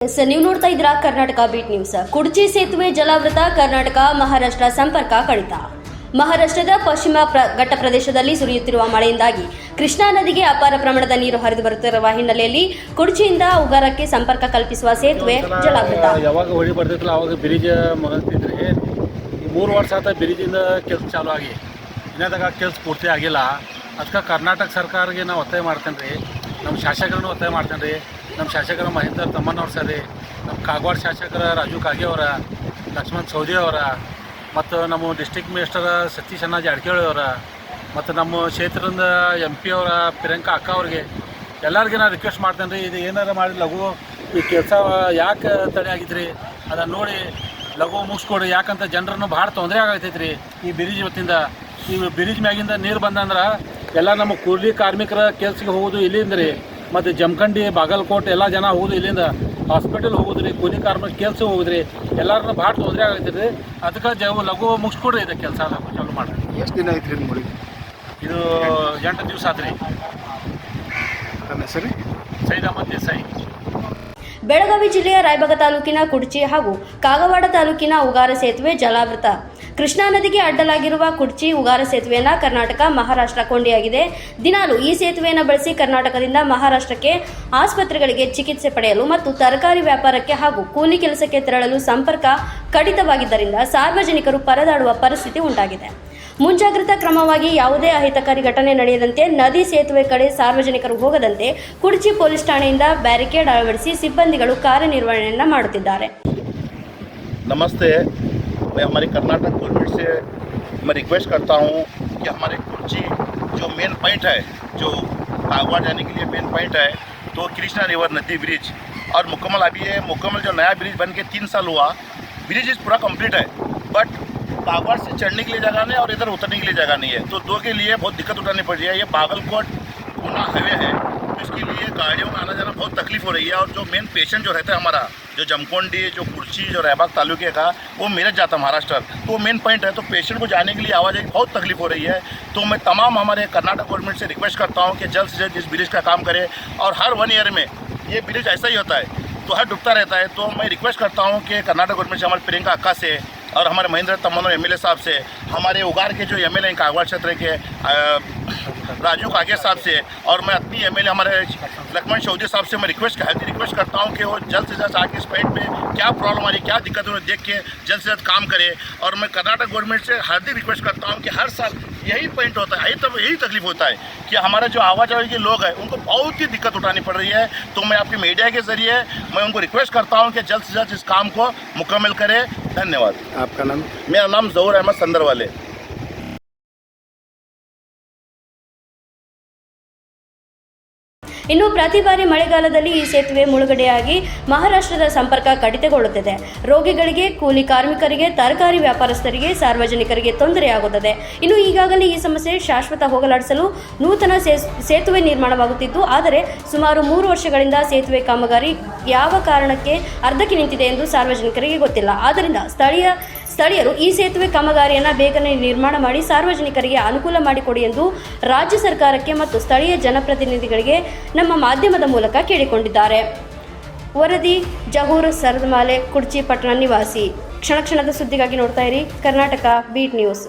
ನೀವು ನೋಡ್ತಾ ಇದ್ದೀರಾ ಕರ್ನಾಟಕ ಬೀಟ್ ನ್ಯೂಸ್. ಕುಡ್ಚಿ ಸೇತುವೆ ಜಲಾವೃತ, ಕರ್ನಾಟಕ ಮಹಾರಾಷ್ಟ್ರ ಸಂಪರ್ಕ ಕಡಿತ. ಮಹಾರಾಷ್ಟ್ರದ ಪಶ್ಚಿಮ ಘಟ್ಟ ಪ್ರದೇಶದಲ್ಲಿ ಸುರಿಯುತ್ತಿರುವ ಮಳೆಯಿಂದಾಗಿ ಕೃಷ್ಣಾ ನದಿಗೆ ಅಪಾರ ಪ್ರಮಾಣದ ನೀರು ಹರಿದು ಬರುತ್ತಿರುವ ಹಿನ್ನೆಲೆಯಲ್ಲಿ ಕುಡ್ಚಿಯಿಂದ ಉಗಾರಕ್ಕೆ ಸಂಪರ್ಕ ಕಲ್ಪಿಸುವ ಸೇತುವೆ ಜಲಾವೃತ. ಯಾವಾಗ ಹೊಳಿ ಬರ್ತಿತ್ತಲ್ಲ ಅವಾಗ ಬ್ರಿಡ್ಜ್ ಮಗಂತಿದ್ರಿ. 3 ವರ್ಷ ಆತ ಬ್ರಿಡ್ಜಿಂದ ಕೆಲಸ ಚಾಲು ಆಗಿ ಇನ್ನದಾಗ ಕೆಲಸ ಪೂರ್ತಿ ಆಗಿಲ್ಲ. ಅದಕ್ಕೆ ಕರ್ನಾಟಕ ಸರ್ಕಾರಕ್ಕೆ ನಾವು ಒತ್ತಾಯ ಮಾಡ್ತೇನೆ ರೀ, ನಮ್ಮ ಶಾಸಕರನ್ನು ಒತ್ತಾಯ ಮಾಡ್ತೇನೆ ರೀ. ನಮ್ಮ ಶಾಸಕರ ಮಹೇಂದ್ರ ತಮ್ಮಣ್ಣವ್ರು ಸರಿ, ನಮ್ಮ ಕಾಗವಾಡ ಶಾಸಕರ ರಾಜು ಕಾಗೆ ಅವರ, ಲಕ್ಷ್ಮಣ್ ಸೌದಿ ಅವರ, ಮತ್ತು ನಮ್ಮ ಡಿಸ್ಟ್ರಿಕ್ಟ್ ಮಿನಿಸ್ಟರ್ ಸತೀಶ್ ಅಣ್ಣ ಜಾರಕಿಹೊಳಿ ಅವರ, ಮತ್ತು ನಮ್ಮ ಕ್ಷೇತ್ರದ MP ಅವರ ಪ್ರಿಯಾಂಕಾ ಅಕ್ಕ ಅವ್ರಿಗೆ ಎಲ್ಲರಿಗೆ ನಾನು ರಿಕ್ವೆಸ್ಟ್ ಮಾಡ್ತೇನೆ ರೀ, ಇದು ಏನಾರು ಮಾಡಿ ಲಘು ಈ ಕೆಲಸ ಯಾಕೆ ತಡೆ ಆಗಿದ್ರಿ ಅದನ್ನು ನೋಡಿ ಲಘು ಮುಗಿಸ್ಕೊಡ್ರಿ. ಯಾಕಂತ ಜನರನ್ನು ಭಾಳ ತೊಂದರೆ ಆಗತೈತೆ ರೀ ಈ ಬ್ರಿಡ್ಜ್ ಹೊತ್ತಿಂದ. ಈ ಬ್ರಿಡ್ಜ್ ಮ್ಯಾಗಿಂದ ನೀರು ಬಂದಂದ್ರೆ ಎಲ್ಲ ನಮ್ಮ ಕೂಲಿ ಕಾರ್ಮಿಕರ ಕೆಲ್ಸಕ್ಕೆ ಹೋಗೋದು ಇಲ್ಲಿಂದ ರೀ, ಮತ್ತು ಜಮಖಂಡಿ ಬಾಗಲಕೋಟೆ ಎಲ್ಲ ಜನ ಹೋಗೋದು ಇಲ್ಲಿಂದ, ಹಾಸ್ಪಿಟಲ್ ಹೋಗೋದು ರೀ, ಕೂಲಿ ಕಾರ್ಮಿಕ ಕೆಲಸ ಹೋಗೋದು ರೀ, ಎಲ್ಲರನ್ನ ಭಾಳ ತೊಂದರೆ ಆಗೈತೆ ರೀ. ಅದಕ್ಕೆ ಲಘು ಮುಗಿಸ್ಕೊಡ್ರಿ ಇದು ಕೆಲಸ ಲಘು ಚಾಲು ಮಾಡಿರಿ. ಎಷ್ಟು ದಿನ ಐತ್ರಿ ನೋಡಿ? ಇದು 8 ದಿವಸ ಆತ್ರಿ. ನನ್ನ ಹೆಸರು ಸೈದ್ ಅಹಮದ್ ದೇಸಾಯಿ. ಬೆಳಗಾವಿ ಜಿಲ್ಲೆಯ ರಾಯಬಾಗ ತಾಲೂಕಿನ ಕುಡ್ಚಿ ಹಾಗೂ ಕಾಗವಾಡ ತಾಲೂಕಿನ ಉಗಾರ ಸೇತುವೆ ಜಲಾವೃತ. ಕೃಷ್ಣಾ ನದಿಗೆ ಅಡ್ಡಲಾಗಿರುವ ಕುಡ್ಚಿ ಉಗಾರ ಸೇತುವೆಯನ್ನು ಕರ್ನಾಟಕ ಮಹಾರಾಷ್ಟ್ರ ಕೊಂಡಿಯಾಗಿದೆ. ದಿನಾಲು ಈ ಸೇತುವೆಯನ್ನು ಬಳಸಿ ಕರ್ನಾಟಕದಿಂದ ಮಹಾರಾಷ್ಟ್ರಕ್ಕೆ ಆಸ್ಪತ್ರೆಗಳಿಗೆ ಚಿಕಿತ್ಸೆ ಪಡೆಯಲು ಮತ್ತು ತರಕಾರಿ ವ್ಯಾಪಾರಕ್ಕೆ ಹಾಗೂ ಕೂಲಿ ಕೆಲಸಕ್ಕೆ ತೆರಳಲು ಸಂಪರ್ಕ ಕಡಿತವಾಗಿದ್ದರಿಂದ ಸಾರ್ವಜನಿಕರು ಪರದಾಡುವ ಪರಿಸ್ಥಿತಿ ಉಂಟಾಗಿದೆ. ಮುಂಜಾಗ್ರತಾ ಕ್ರಮವಾಗಿ ಯಾವುದೇ ಅಹಿತಕಾರಿ ಘಟನೆ ನಡೆಯದಂತೆ ನದಿ ಸೇತುವೆ ಕಡೆ ಸಾರ್ವಜನಿಕರು ಹೋಗದಂತೆ ಕುಡ್ಚಿ ಪೊಲೀಸ್ ಠಾಣೆಯಿಂದ ಬ್ಯಾರಿಕೇಡ್ ಅಳವಡಿಸಿ ಸಿಬ್ಬಂದಿಗಳು ಕಾರ್ಯನಿರ್ವಹಣೆಯನ್ನು ಮಾಡುತ್ತಿದ್ದಾರೆ. नमस्ते, मैं हमारी कर्नाटक गवर्नमेंट से मैं रिक्वेस्ट करता हूँ कि हमारे कुर्ची जो मेन पॉइंट है, जो कागवाड़ जाने के लिए मेन पॉइंट है, तो कृष्णा रिवर नदी ब्रिज और मुकम्मल अभी ये मुकम्मल जो नया ब्रिज बन के 3 साल हुआ, ब्रिज इस पूरा कंप्लीट है, बट कागवाड़ से चढ़ने के लिए जगह नहीं और इधर उतरने के लिए जगह नहीं है, तो दो के लिए बहुत दिक्कत उठानी पड़ रही है. ये बागलकोट पूना हाईवे है, तो इसके लिए गाड़ियों में आना जाना बहुत तकलीफ हो रही है. और जो मेन पेशेंट जो रहता है हमारा, जो जमखंडी, जो कुर्ची, जो रायबाग तालुके का, वो मेरठ जाता है महाराष्ट्र, तो वो मेन पॉइंट है. तो पेशेंट को जाने के लिए आवाजाही बहुत तकलीफ हो रही है. तो मैं तमाम हमारे कर्नाटक गवर्नमेंट से रिक्वेस्ट करता हूँ कि जल्द से जल्द इस ब्रिज का काम करे. और हर 1 ईयर में ये ब्रिज ऐसा ही होता है, तो हर डूबता रहता है. तो मैं रिक्वेस्ट करता हूँ कि कर्नाटक गवर्नमेंट से हमारे प्रियंका अक्का से और हमारे महेंद्र तम्मनों MLA साहब से, हमारे उगार के जो MLA हैं कागवाड़ क्षेत्र के राजू कागे साहब से, और मैं अपनी MLA हमारे लक्ष्मण चौधरी साहब से मैं रिक्वेस्ट करता हूँ कि वो जल्द से जल्द आके इस पॉइंट पे क्या प्रॉब्लम आ रही, क्या दिक्कत हो रही, देख के जल्द से जल्द काम करे. और मैं कर्नाटक गवर्नमेंट से हार्दिक रिक्वेस्ट करता हूँ कि हर साल यही पॉइंट होता है, यही तकलीफ होता है कि हमारे जो आवाजाही के लोग हैं उनको बहुत ही दिक्कत उठानी पड़ रही है. तो मैं आपकी मीडिया के ज़रिए मैं उनको रिक्वेस्ट करता हूँ कि जल्द से जल्द इस काम को मुकम्मल करें. धन्यवाद. आपका नाम? मेरा नाम ज़हूर अहमद संदरवाले. ಇನ್ನು ಪ್ರತಿ ಬಾರಿ ಮಳೆಗಾಲದಲ್ಲಿ ಈ ಸೇತುವೆ ಮುಳುಗಡೆಯಾಗಿ ಮಹಾರಾಷ್ಟ್ರದ ಸಂಪರ್ಕ ಕಡಿತಗೊಳ್ಳುತ್ತದೆ. ರೋಗಿಗಳಿಗೆ, ಕೂಲಿ ಕಾರ್ಮಿಕರಿಗೆ, ತರಕಾರಿ ವ್ಯಾಪಾರಸ್ಥರಿಗೆ, ಸಾರ್ವಜನಿಕರಿಗೆ ತೊಂದರೆಯಾಗುತ್ತದೆ. ಇನ್ನು ಈಗಾಗಲೇ ಈ ಸಮಸ್ಯೆ ಶಾಶ್ವತ ಹೋಗಲಾಡಿಸಲು ನೂತನ ಸೇತುವೆ ನಿರ್ಮಾಣವಾಗುತ್ತಿದ್ದು, ಆದರೆ ಸುಮಾರು 3 ವರ್ಷಗಳಿಂದ ಸೇತುವೆ ಕಾಮಗಾರಿ ಯಾವ ಕಾರಣಕ್ಕೆ ಅರ್ಧಕ್ಕೆ ನಿಂತಿದೆ ಎಂದು ಸಾರ್ವಜನಿಕರಿಗೆ ಗೊತ್ತಿಲ್ಲ. ಆದ್ದರಿಂದ ಸ್ಥಳೀಯರು ಈ ಸೇತುವೆ ಕಾಮಗಾರಿಯನ್ನು ಬೇಗನೆ ನಿರ್ಮಾಣ ಮಾಡಿ ಸಾರ್ವಜನಿಕರಿಗೆ ಅನುಕೂಲ ಮಾಡಿಕೊಡಿ ಎಂದು ರಾಜ್ಯ ಸರ್ಕಾರಕ್ಕೆ ಮತ್ತು ಸ್ಥಳೀಯ ಜನಪ್ರತಿನಿಧಿಗಳಿಗೆ ನಮ್ಮ ಮಾಧ್ಯಮದ ಮೂಲಕ ಕೇಳಿಕೊಂಡಿದ್ದಾರೆ. ವರದಿ ಜಹೂರ್ ಸರದಮಾಲೆ, ಕುಡ್ಚಿ ಪಟ್ಟಣ ನಿವಾಸಿ. ಕ್ಷಣ ಕ್ಷಣದ ಸುದ್ದಿಗಾಗಿ ನೋಡ್ತಾ ಇರಿ ಕರ್ನಾಟಕ ಬೀಟ್ ನ್ಯೂಸ್.